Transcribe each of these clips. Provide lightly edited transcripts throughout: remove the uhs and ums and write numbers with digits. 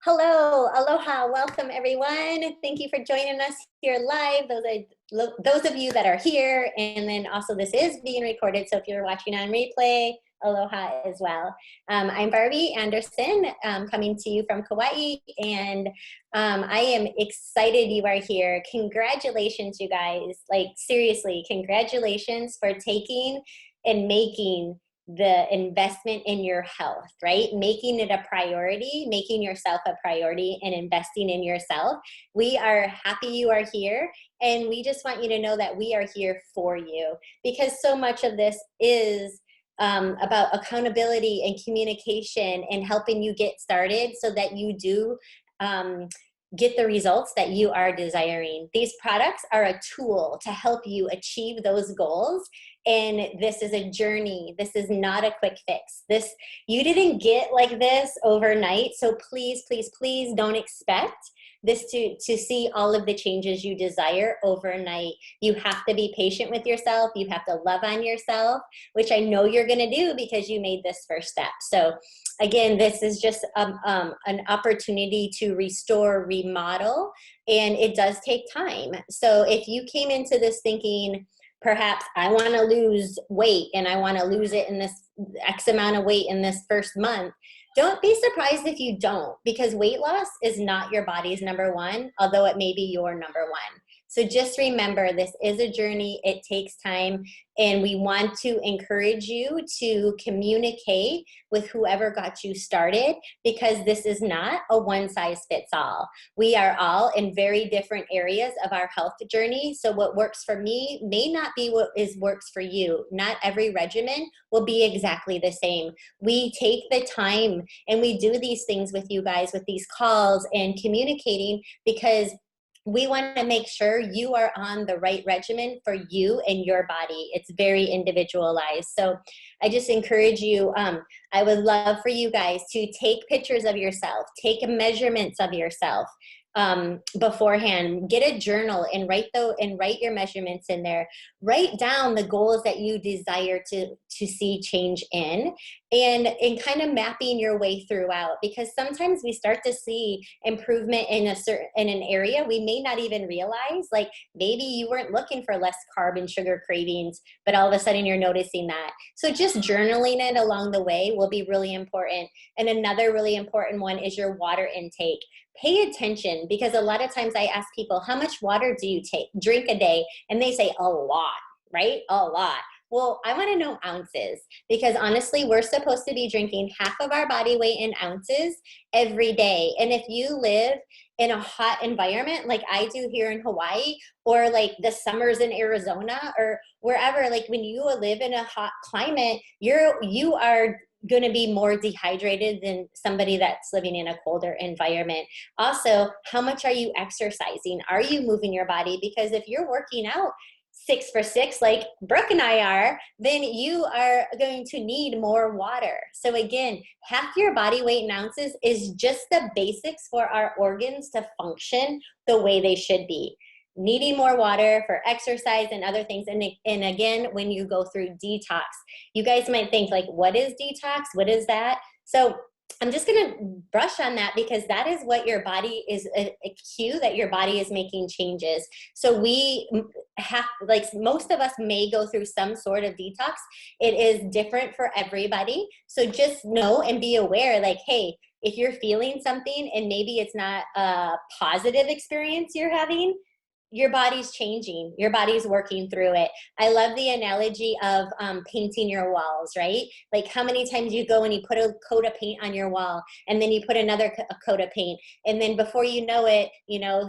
Hello, aloha, welcome everyone. Thank you for joining us here live. Those of you that are here, and then also this is being recorded, so if you're watching on replay, aloha as well. I'm Barbie Anderson, coming to you from Kauai, and I am excited you are here. Congratulations, you guys. Like, seriously, congratulations for taking and making the investment in your health, right? Making it a priority, making yourself a priority and investing in yourself. We are happy you are here, and we just want you to know that we are here for you, because so much of this is about accountability and communication and helping you get started so that you do get the results that you are desiring. These products are a tool to help you achieve those goals. And this is a journey. This is not a quick fix. You didn't get like this overnight. So please, please, please don't expect this to see all of the changes you desire overnight. You have to be patient with yourself. You have to love on yourself, which I know you're going to do because you made this first step. So again, this is just an opportunity to restore, remodel, and it does take time. So if you came into this thinking, perhaps I want to lose weight and I want to lose it in this X amount of weight in this first month, don't be surprised if you don't, because weight loss is not your body's number one, although it may be your number one. So just remember, this is a journey. It takes time, and we want to encourage you to communicate with whoever got you started, because this is not a one size fits all. We are all in very different areas of our health journey. So what works for me may not be what works for you. Not every regimen will be exactly the same. We take the time and we do these things with you guys, with these calls and communicating, because we want to make sure you are on the right regimen for you and your body. It's very individualized. So I just encourage you, I would love for you guys to take pictures of yourself, take measurements of yourself beforehand. Get a journal and write your measurements in there. Write down the goals that you desire to see change in, and kind of mapping your way throughout, because sometimes we start to see improvement in an area we may not even realize. Like, maybe you weren't looking for less carb and sugar cravings, but all of a sudden you're noticing that. So just journaling it along the way will be really important. And another really important one is your water intake. Pay attention, because a lot of times I ask people, how much water do you drink a day? And they say a lot, right? A lot. Well, I want to know ounces, because honestly, we're supposed to be drinking half of our body weight in ounces every day. And if you live in a hot environment like I do here in Hawaii, or like the summers in Arizona or wherever, like when you live in a hot climate, you are going to be more dehydrated than somebody that's living in a colder environment. Also, how much are you exercising? Are you moving your body? Because if you're working out 6 for 6 like Brooke and I are, then you are going to need more water. So again, half your body weight in ounces is just the basics for our organs to function the way they should be. Needing more water for exercise and other things. And again, when you go through detox, you guys might think like, what is detox? What is that? So I'm just going to brush on that, because that is what your body is, a cue that your body is making changes. So we have, like, most of us may go through some sort of detox. It is different for everybody. So just know and be aware, like, hey, if you're feeling something and maybe it's not a positive experience you're having, your body's changing, your body's working through it. I love the analogy of painting your walls, right? Like, how many times you go and you put a coat of paint on your wall, and then you put another coat of paint, and then before you know it,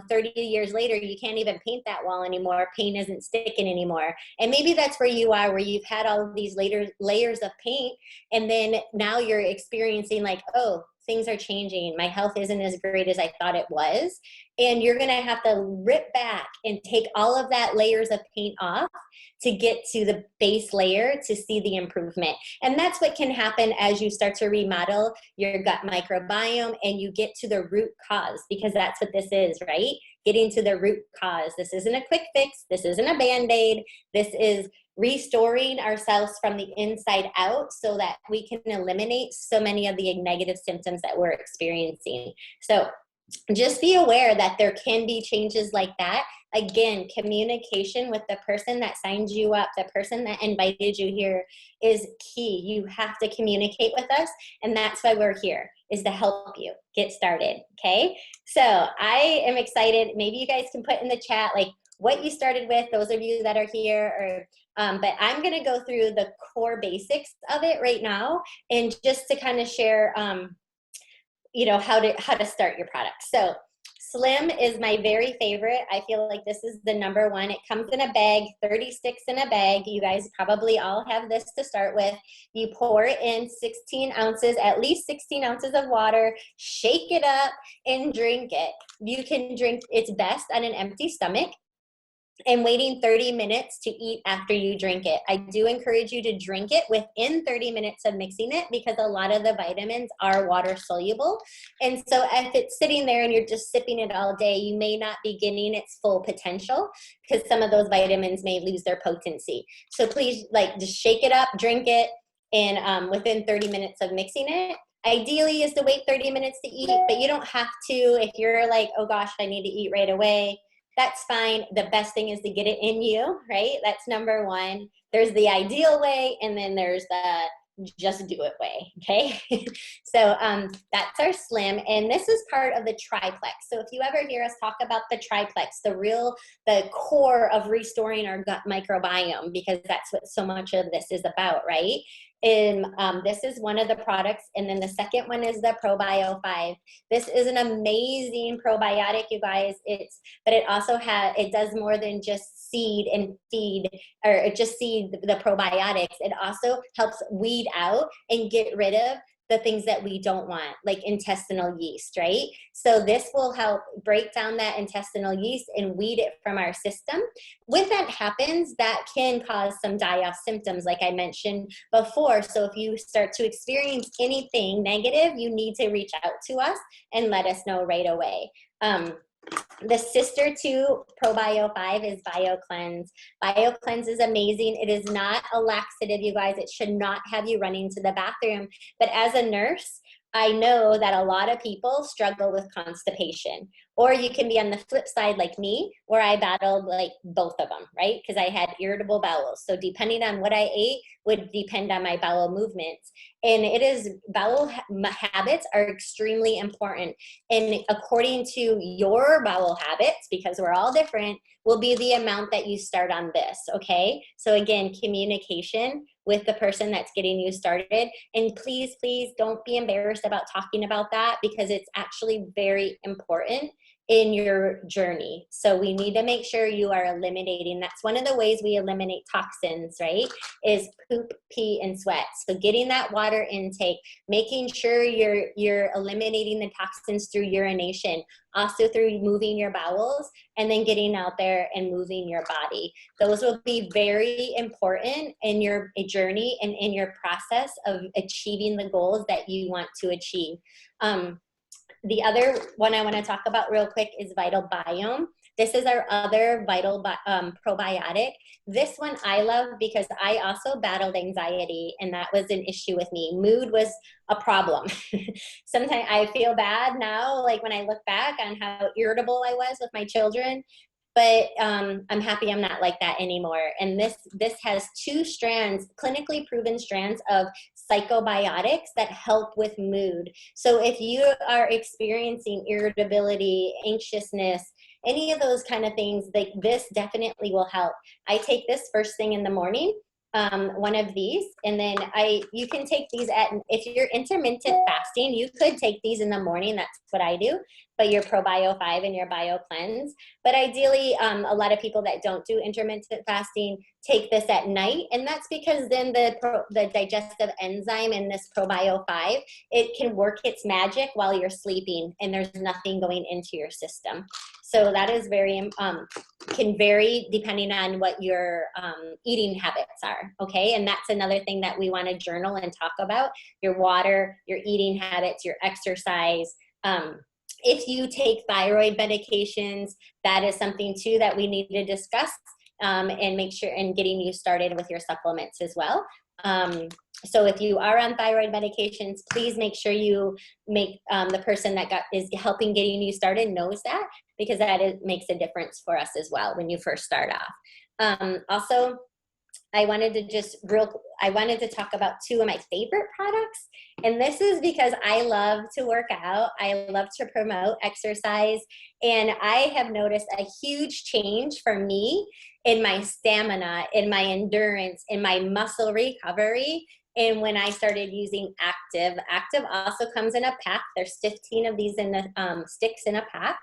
30 years later, you can't even paint that wall anymore. Paint isn't sticking anymore. And maybe that's where you are, where you've had all of these layers of paint, and then now you're experiencing like, oh, things are changing. My health isn't as great as I thought it was. And you're going to have to rip back and take all of that layers of paint off to get to the base layer to see the improvement. And that's what can happen as you start to remodel your gut microbiome and you get to the root cause, because that's what this is, right? Getting to the root cause. This isn't a quick fix. This isn't a Band-Aid. This is restoring ourselves from the inside out so that we can eliminate so many of the negative symptoms that we're experiencing. So just be aware that there can be changes like that. Again, communication with the person that signed you up, the person that invited you here, is key. You have to communicate with us, and that's why we're here, is to help you get started, okay? So I am excited. Maybe you guys can put in the chat like what you started with, those of you that are here, or but I'm gonna go through the core basics of it right now, and just to kind of share you know, how to start your product. So Slim is my very favorite. I feel like this is the number one. It comes in a bag, 36 in a bag. You guys probably all have this to start with. You pour it in 16 ounces, at least 16 ounces of water, shake it up and drink it. You can drink it's best on an empty stomach, and waiting 30 minutes to eat after you drink it. I do encourage you to drink it within 30 minutes of mixing it, because a lot of the vitamins are water soluble. And so if it's sitting there and you're just sipping it all day, you may not be getting its full potential, because some of those vitamins may lose their potency. So please, like, just shake it up, drink it, and within 30 minutes of mixing it. Ideally is to wait 30 minutes to eat, but you don't have to. If you're like, oh gosh, I need to eat right away, that's fine. The best thing is to get it in you, right? That's number one. There's the ideal way, and then there's the just do it way, okay? So that's our Slim, and this is part of the triplex. So if you ever hear us talk about the triplex, the core of restoring our gut microbiome, because that's what so much of this is about, right? And this is one of the products, and then the second one is the Probio 5. This is an amazing probiotic, you guys. But it also it does more than just seed and feed, or just seed the probiotics. It also helps weed out and get rid of the things that we don't want, like intestinal yeast, right? So this will help break down that intestinal yeast and weed it from our system. When that happens, that can cause some die-off symptoms, like I mentioned before. So if you start to experience anything negative, you need to reach out to us and let us know right away. The sister to Probio 5 is BioCleanse. BioCleanse is amazing. It is not a laxative, you guys. It should not have you running to the bathroom. But as a nurse, I know that a lot of people struggle with constipation. Or you can be on the flip side like me, where I battled like both of them, right? Because I had irritable bowels. So depending on what I ate would depend on my bowel movements. And bowel habits are extremely important. And according to your bowel habits, because we're all different, will be the amount that you start on this, okay? So again, communication with the person that's getting you started. And please, please don't be embarrassed about talking about that, because it's actually very important in your journey. So we need to make sure you are eliminating. That's one of the ways we eliminate toxins, right? Is poop, pee, and sweat. So getting that water intake, making sure you're eliminating the toxins through urination, also through moving your bowels, and then getting out there and moving your body. Those will be very important in your journey and in your process of achieving the goals that you want to achieve. The other one I want to talk about real quick is Vital Biome. This is our other vital probiotic. This one I love because I also battled anxiety, and that was an issue with me. Mood was a problem. Sometimes I feel bad now, like when I look back on how irritable I was with my children, but I'm happy I'm not like that anymore. And this has 2 strands, clinically proven strands of psychobiotics that help with mood. So if you are experiencing irritability, anxiousness, any of those kind of things, like this definitely will help. I take this first thing in the morning, one of these, and then you can take these if you're intermittent fasting, you could take these in the morning. That's what I do. But your Probio 5 and your BioCleanse. But ideally, a lot of people that don't do intermittent fasting take this at night, and that's because then the digestive enzyme in this Probio 5, it can work its magic while you're sleeping, and there's nothing going into your system. So that is can vary depending on what your eating habits are, okay? And that's another thing that we want to journal and talk about: your water, your eating habits, your exercise. If you take thyroid medications, that is something too that we need to discuss. and make sure and getting you started with your supplements as well. So if you are on thyroid medications, please make sure you make the person that is helping getting you started knows that, because makes a difference for us as well when you first start off. Also, I wanted to talk about two of my favorite products. And this is because I love to work out. I love to promote exercise. And I have noticed a huge change for me in my stamina, in my endurance, in my muscle recovery. And when I started using Active also comes in a pack. There's 15 of these in the sticks in a pack.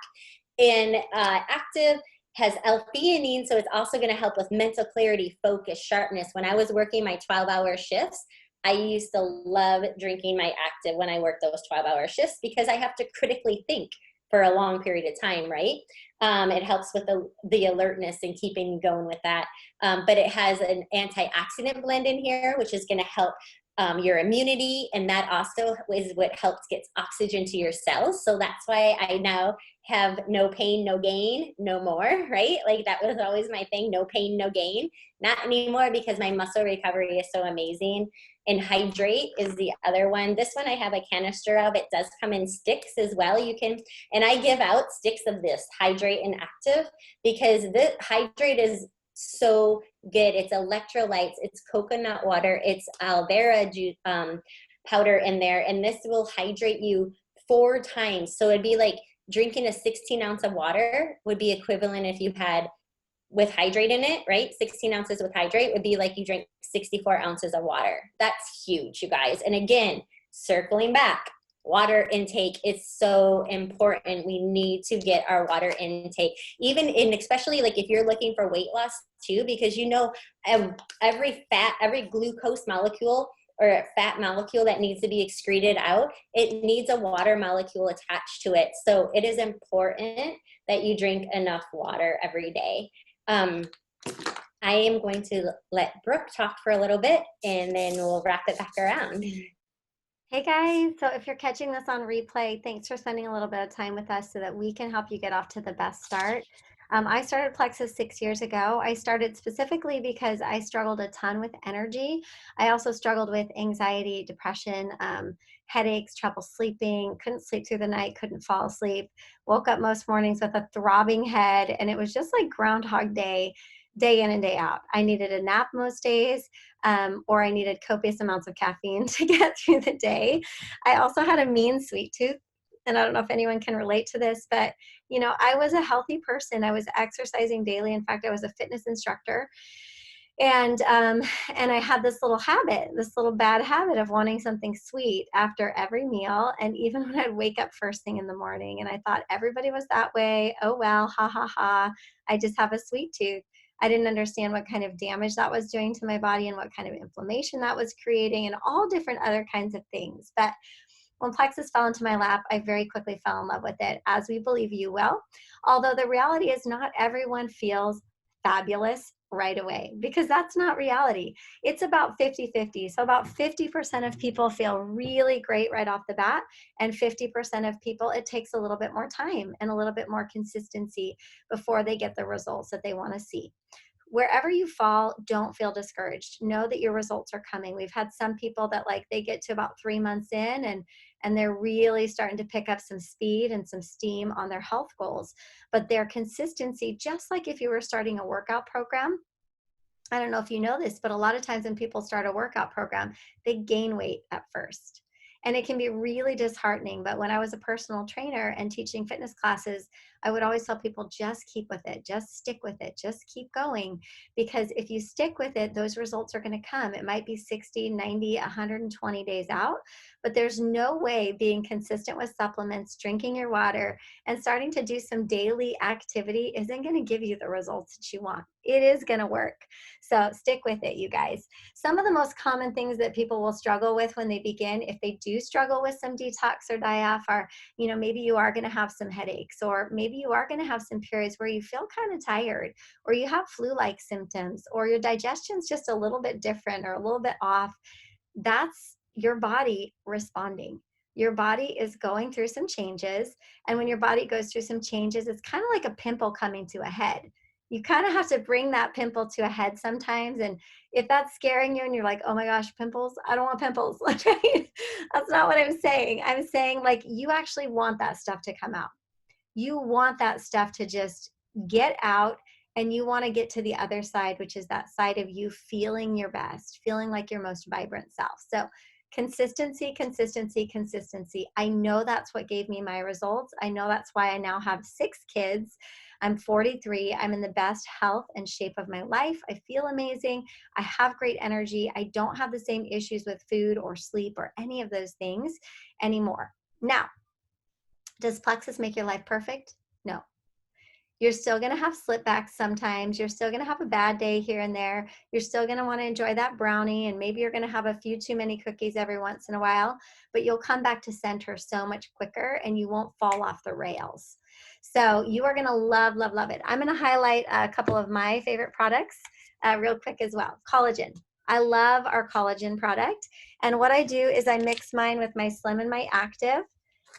And Active has L-theanine, so it's also going to help with mental clarity, focus, sharpness. When I was working my 12-hour shifts, I used to love drinking my Active when I worked those 12-hour shifts, because I have to critically think for a long period of time, right? It helps with the alertness and keeping going with that. But it has an antioxidant blend in here, which is going to help your immunity, and that also is what helps get oxygen to your cells. So that's why I now have no pain, no gain, no more, right? Like that was always my thing, no pain, no gain. Not anymore, because my muscle recovery is so amazing. And Hydrate is the other one. This one I have a canister of. It does come in sticks as well. You can, and I give out sticks of this Hydrate and Active, because the Hydrate is so good. It's electrolytes, it's coconut water, it's aloe vera juice, powder in there, and this will hydrate you 4 times. So it'd be like drinking a 16-ounce of water would be equivalent if you had with Hydrate in it, right? 16 ounces with Hydrate would be like you drink 64 ounces of water. That's huge, you guys. And again, circling back, water intake is so important. We need to get our water intake, even in, especially like if you're looking for weight loss too, because you know, every glucose molecule or fat molecule that needs to be excreted out, it needs a water molecule attached to it. So it is important that you drink enough water every day. I am going to let Brooke talk for a little bit, and then we'll wrap it back around. Hey guys, so if you're catching this on replay, thanks for spending a little bit of time with us so that we can help you get off to the best start. I started Plexus 6 years ago. I started specifically because I struggled a ton with energy. I also struggled with anxiety, depression, headaches, trouble sleeping, couldn't sleep through the night, couldn't fall asleep, woke up most mornings with a throbbing head, and it was just like Groundhog Day, day in and day out. I needed a nap most days, or I needed copious amounts of caffeine to get through the day. I also had a mean sweet tooth. And I don't know if anyone can relate to this, but you know, I was a healthy person. I was exercising daily. In fact, I was a fitness instructor. And I had this little habit, this little bad habit of wanting something sweet after every meal. And even when I'd wake up first thing in the morning, and I thought everybody was that way. Oh, well, ha, ha, ha. I just have a sweet tooth. I didn't understand what kind of damage that was doing to my body and what kind of inflammation that was creating and all different other kinds of things. But when Plexus fell into my lap, I very quickly fell in love with it, as we believe you will. Although the reality is not everyone feels fabulous right away, because that's not reality. It's about 50-50. So about 50% of people feel really great right off the bat, and 50% of people, it takes a little bit more time and a little bit more consistency before they get the results that they want to see. Wherever you fall, don't feel discouraged. Know that your results are coming. We've had some people that like they get to about 3 months in and they're really starting to pick up some speed and some steam on their health goals. But their consistency, just like if you were starting a workout program, I don't know if you know this, but a lot of times when people start a workout program, they gain weight at first. And it can be really disheartening. But when I was a personal trainer and teaching fitness classes, I would always tell people, just keep with it, just stick with it, just keep going. Because if you stick with it, those results are going to come. It might be 60, 90, 120 days out, but there's no way being consistent with supplements, drinking your water, and starting to do some daily activity isn't going to give you the results that you want. It is going to work. So stick with it, you guys. Some of the most common things that people will struggle with when they begin, if they do struggle with some detox or diaph, are, you know, maybe you are going to have some headaches, or maybe you are going to have some periods where you feel kind of tired, or you have flu-like symptoms, or your digestion's just a little bit different or a little bit off. That's your body responding. Your body is going through some changes. And when your body goes through some changes, it's kind of like a pimple coming to a head. you kind of have to bring that pimple to a head sometimes. And if that's scaring you and you're like, oh my gosh, pimples, I don't want pimples. Right? That's not what I'm saying. I'm saying like you actually want that stuff to come out. You want that stuff to just get out, and you want to get to the other side, which is that side of you feeling your best, feeling like your most vibrant self. So consistency, consistency, consistency. I know that's what gave me my results. I know that's why I now have 6 kids. I'm 43. I'm in the best health and shape of my life. I feel amazing. I have great energy. I don't have the same issues with food or sleep or any of those things anymore. Now, does plexus make your life perfect? No. You're still going to have slipbacks sometimes. You're still going to have a bad day here and there. You're still going to want to enjoy that brownie, and maybe you're going to have a few too many cookies every once in a while, but you'll come back to center so much quicker and you won't fall off the rails. So you are going to love, love, love it. I'm going to highlight a couple of my favorite products real quick as well. Collagen. I love our collagen product. And what I do is I mix mine with my Slim and my Active,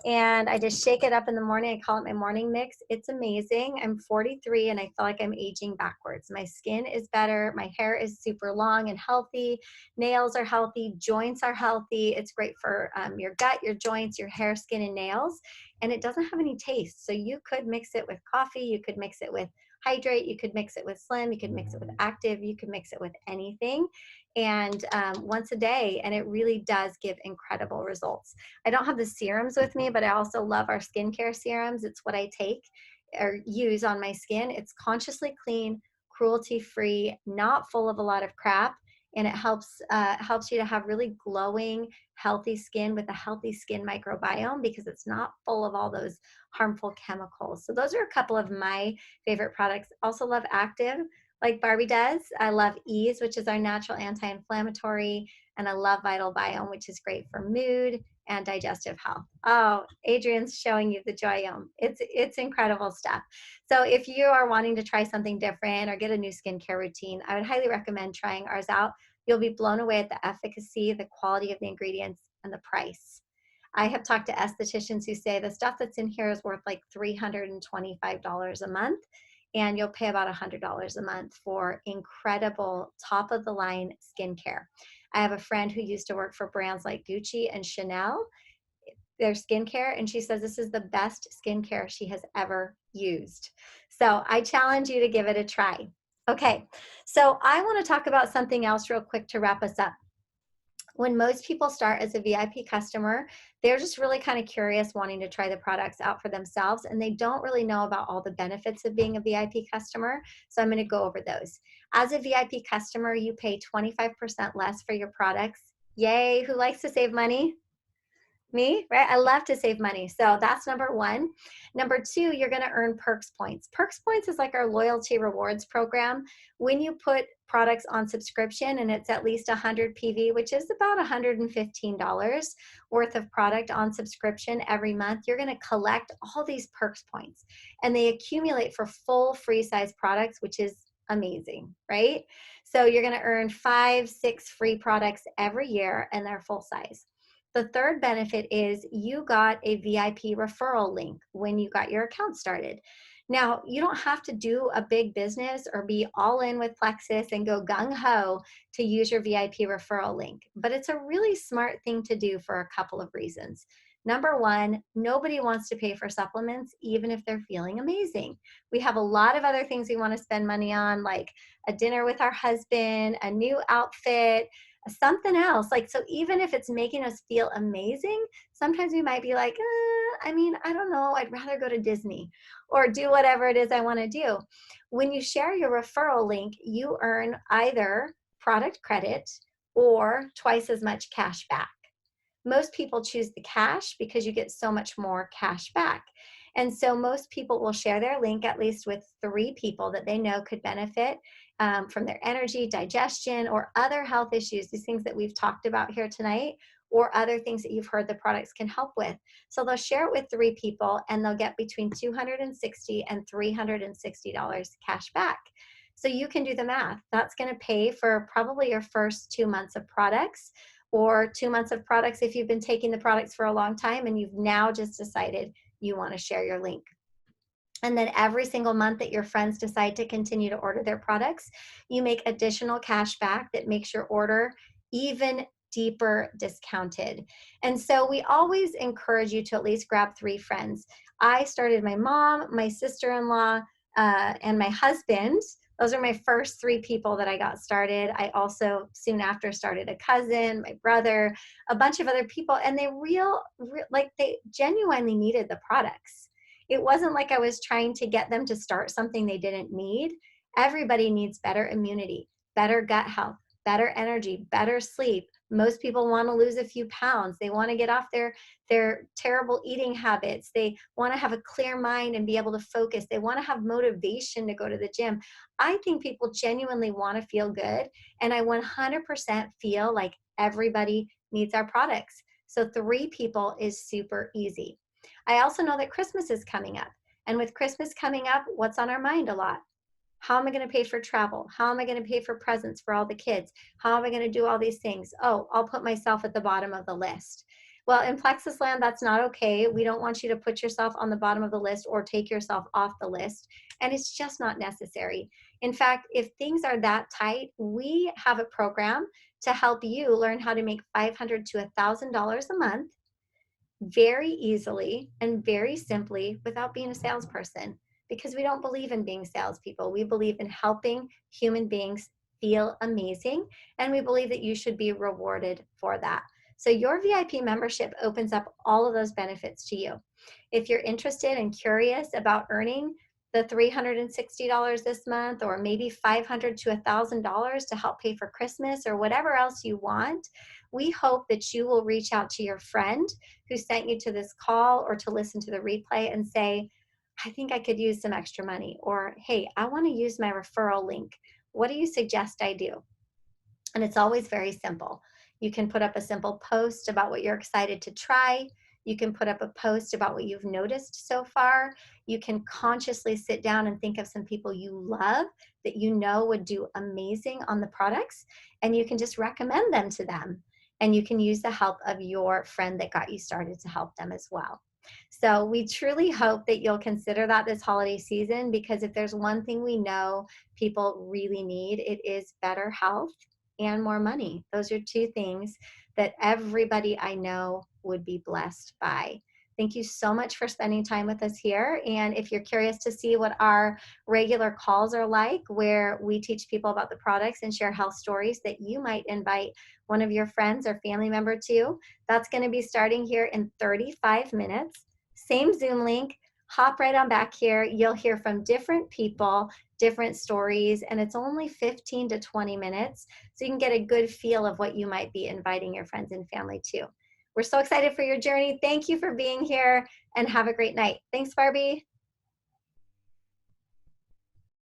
and I just shake it up in the morning. I call it my morning mix. It's amazing. I'm 43 and I feel like I'm aging backwards. My skin is better. My hair is super long and healthy. Nails are healthy. Joints are healthy. It's great for your gut, your joints, your hair, skin, and nails. And it doesn't have any taste. So you could mix it with coffee. You could mix it with Hydrate. You could mix it with Slim. You could mix it with Active. You could mix it with anything. And once a day. And it really does give incredible results. I don't have the serums with me, but I also love our skincare serums. It's what I take or use on my skin. It's consciously clean, cruelty-free, not full of a lot of crap, and it helps you to have really glowing, healthy skin with a healthy skin microbiome because it's not full of all those harmful chemicals. So those are a couple of my favorite products. Also love Active, like Barbie does. I love Ease, which is our natural anti-inflammatory, and I love Vital Biome, which is great for mood and digestive health. Oh, Adrian's showing you the Joyome. It's incredible stuff. So if you are wanting to try something different or get a new skincare routine, I would highly recommend trying ours out. You'll be blown away at the efficacy, the quality of the ingredients, and the price. I have talked to estheticians who say the stuff that's in here is worth like $325 a month, and you'll pay about $100 a month for incredible top-of-the-line skincare. I have a friend who used to work for brands like Gucci and Chanel, their skincare, and she says this is the best skincare she has ever used. So I challenge you to give it a try. Okay, so I want to talk about something else real quick to wrap us up. When most people start as a VIP customer, they're just really kind of curious, wanting to try the products out for themselves, and they don't really know about all the benefits of being a VIP customer. So I'm going to go over those. As a VIP customer, you pay 25% less for your products. Yay, who likes to save money? Me, right? I love to save money. So that's number one. Number two, you're going to earn Perks Points. Perks Points is like our loyalty rewards program. When you put products on subscription and it's at least 100 PV, which is about $115 worth of product on subscription every month, you're going to collect all these Perks Points, and they accumulate for full free size products, which is amazing, right? So you're going to earn 5, 6 free products every year, and they're full size. The third benefit is you got a VIP referral link when you got your account started. Now, you don't have to do a big business or be all in with Plexus and go gung-ho to use your VIP referral link, but it's a really smart thing to do for a couple of reasons. Number one, nobody wants to pay for supplements, even if they're feeling amazing. We have a lot of other things we want to spend money on, like a dinner with our husband, a new outfit, something else. Like, so even if it's making us feel amazing, sometimes we might be like, I don't know, I'd rather go to Disney or do whatever it is I want to do. When you share your referral link, you earn either product credit or twice as much cash back. Most people choose the cash because you get so much more cash back. And so most people will share their link at least with 3 people that they know could benefit from their energy, digestion, or other health issues, these things that we've talked about here tonight, or other things that you've heard the products can help with. So they'll share it with 3 people, and they'll get between $260 and $360 cash back. So you can do the math. That's going to pay for probably your first 2 months of products, or 2 months of products if you've been taking the products for a long time and you've now just decided you want to share your link. And then every single month that your friends decide to continue to order their products, you make additional cash back that makes your order even deeper discounted. And so we always encourage you to at least grab 3 friends. I started my mom, my sister-in-law, and my husband. Those are my first 3 people that I got started. I also soon after started a cousin, my brother, a bunch of other people, and they like they genuinely needed the products. It wasn't like I was trying to get them to start something they didn't need. Everybody needs better immunity, better gut health, better energy, better sleep. Most people want to lose a few pounds. They want to get off their terrible eating habits. They want to have a clear mind and be able to focus. They want to have motivation to go to the gym. I think people genuinely want to feel good, and I 100% feel like everybody needs our products. So 3 people is super easy. I also know that Christmas is coming up. And with Christmas coming up, what's on our mind a lot? How am I going to pay for travel? How am I going to pay for presents for all the kids? How am I going to do all these things? Oh, I'll put myself at the bottom of the list. Well, in Plexus Land, that's not okay. We don't want you to put yourself on the bottom of the list or take yourself off the list. And it's just not necessary. In fact, if things are that tight, we have a program to help you learn how to make $500 to $1,000 a month very easily and very simply without being a salesperson, because we don't believe in being salespeople. We believe in helping human beings feel amazing, and we believe that you should be rewarded for that. So your VIP membership opens up all of those benefits to you. If you're interested and curious about earning the $360 this month, or maybe $500 to $1,000 to help pay for Christmas or whatever else you want, we hope that you will reach out to your friend who sent you to this call or to listen to the replay and say, I think I could use some extra money, or hey, I want to use my referral link. What do you suggest I do? And it's always very simple. You can put up a simple post about what you're excited to try. You can put up a post about what you've noticed so far. You can consciously sit down and think of some people you love that you know would do amazing on the products, and you can just recommend them to them. And you can use the help of your friend that got you started to help them as well. So we truly hope that you'll consider that this holiday season, because if there's one thing we know people really need, it is better health and more money. Those are 2 things that everybody I know would be blessed by. Thank you so much for spending time with us here. And if you're curious to see what our regular calls are like, where we teach people about the products and share health stories that you might invite one of your friends or family member to, that's going to be starting here in 35 minutes. Same Zoom link. Hop right on back here. You'll hear from different people, different stories, and it's only 15 to 20 minutes. So you can get a good feel of what you might be inviting your friends and family to. We're so excited for your journey. Thank you for being here, and have a great night. Thanks, Barbie.